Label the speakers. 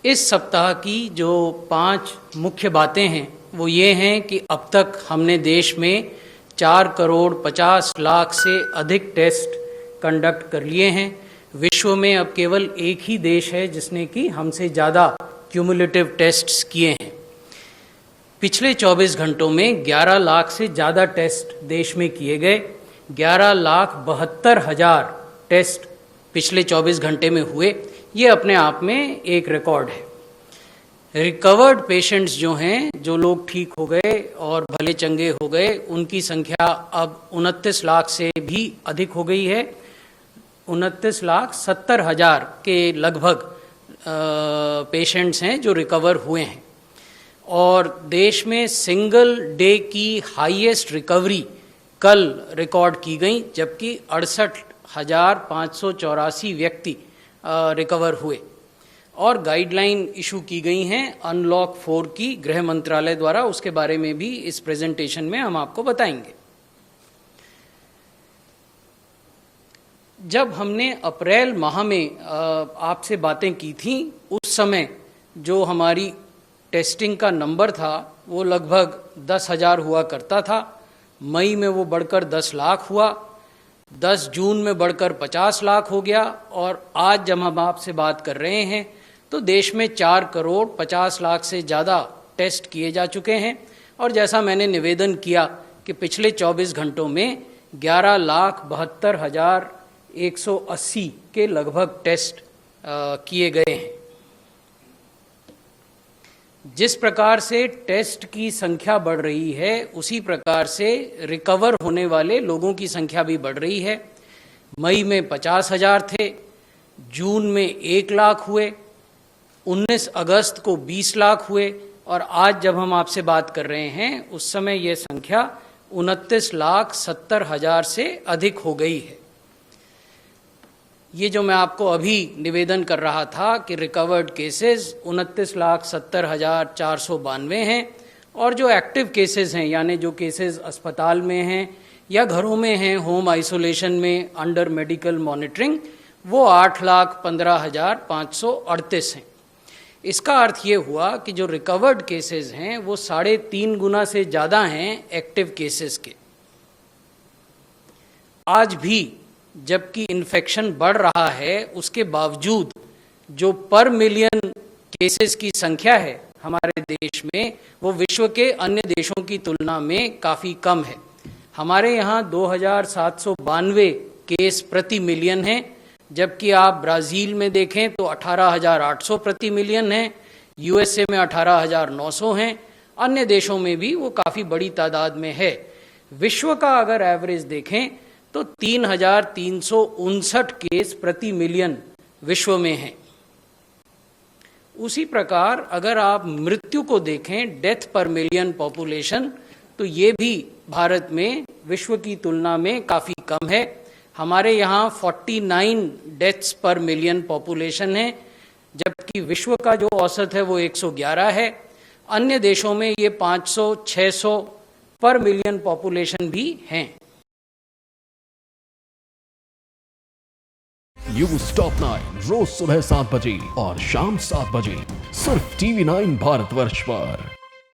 Speaker 1: इस सप्ताह की जो 5 मुख्य बातें हैं वो ये हैं कि अब तक हमने देश में 4 करोड़ 50 लाख से अधिक टेस्ट कंडक्ट कर लिए हैं। विश्व में अब केवल एक ही देश है जिसने कि हमसे ज़्यादा क्यूमुलेटिव टेस्ट्स किए हैं। पिछले 24 घंटों में 11 लाख से ज़्यादा टेस्ट देश में किए गए। 11,72,000 टेस्ट पिछले 24 घंटे में हुए। ये अपने आप में एक रिकॉर्ड है। रिकवर्ड पेशेंट्स जो हैं, जो लोग ठीक हो गए और भले चंगे हो गए, उनकी संख्या अब 29 लाख से भी अधिक हो गई है। 29,70,000 के लगभग पेशेंट्स हैं जो रिकवर हुए हैं। और देश में सिंगल डे की हाईएस्ट रिकवरी कल रिकॉर्ड की गई, जबकि 68,584 व्यक्ति रिकवर हुए। और गाइडलाइन इशू की गई हैं अनलॉक 4 की गृह मंत्रालय द्वारा। उसके बारे में भी इस प्रेजेंटेशन में हम आपको बताएंगे। जब हमने अप्रैल माह में आपसे बातें की थी, उस समय जो हमारी टेस्टिंग का नंबर था वो लगभग 10,000 हुआ करता था। मई में वो बढ़कर 10 लाख हुआ, 10 जून में बढ़कर 50 लाख हो गया, और आज जब हम आपसे बात कर रहे हैं तो देश में 4 करोड़ 50 लाख से ज़्यादा टेस्ट किए जा चुके हैं। और जैसा मैंने निवेदन किया कि पिछले 24 घंटों में 11,72,180 के लगभग टेस्ट किए गए हैं। जिस प्रकार से टेस्ट की संख्या बढ़ रही है, उसी प्रकार से रिकवर होने वाले लोगों की संख्या भी बढ़ रही है। मई में 50,000 थे, जून में 1 लाख हुए, 19 अगस्त को 20 लाख हुए, और आज जब हम आपसे बात कर रहे हैं उस समय ये संख्या 29,70,000 से अधिक हो गई है। ये जो मैं आपको अभी निवेदन कर रहा था कि रिकवर्ड केसेस 29,70,492 हैं, और जो एक्टिव केसेस हैं, यानी जो केसेस अस्पताल में हैं या घरों में हैं, होम आइसोलेशन में अंडर मेडिकल मॉनिटरिंग, वो 8,15,538 हैं। इसका अर्थ ये हुआ कि जो रिकवर्ड केसेस हैं वो 3.5 गुना से ज़्यादा हैं एक्टिव केसेस के। आज भी जबकि इन्फेक्शन बढ़ रहा है, उसके बावजूद जो पर मिलियन केसेस की संख्या है हमारे देश में, वो विश्व के अन्य देशों की तुलना में काफ़ी कम है। हमारे यहाँ 2,792 केस प्रति मिलियन हैं, जबकि आप ब्राज़ील में देखें तो 18,800 प्रति मिलियन हैं, यूएसए में 18,900 हैं, अन्य देशों में भी वो काफ़ी बड़ी तादाद में है। विश्व का अगर एवरेज देखें तो 3,359 केस प्रति मिलियन विश्व में हैं। उसी प्रकार अगर आप मृत्यु को देखें, डेथ पर मिलियन पॉपुलेशन, तो ये भी भारत में विश्व की तुलना में काफ़ी कम है। हमारे यहाँ 49 डेथ्स पर मिलियन पॉपुलेशन है, जबकि विश्व का जो औसत है वो 111 है। अन्य देशों में ये 500-600 पर मिलियन पॉपुलेशन भी हैं।
Speaker 2: न्यूज टॉप 9 रोज सुबह 7 बजे और शाम 7 बजे सिर्फ TV9 भारतवर्ष पर।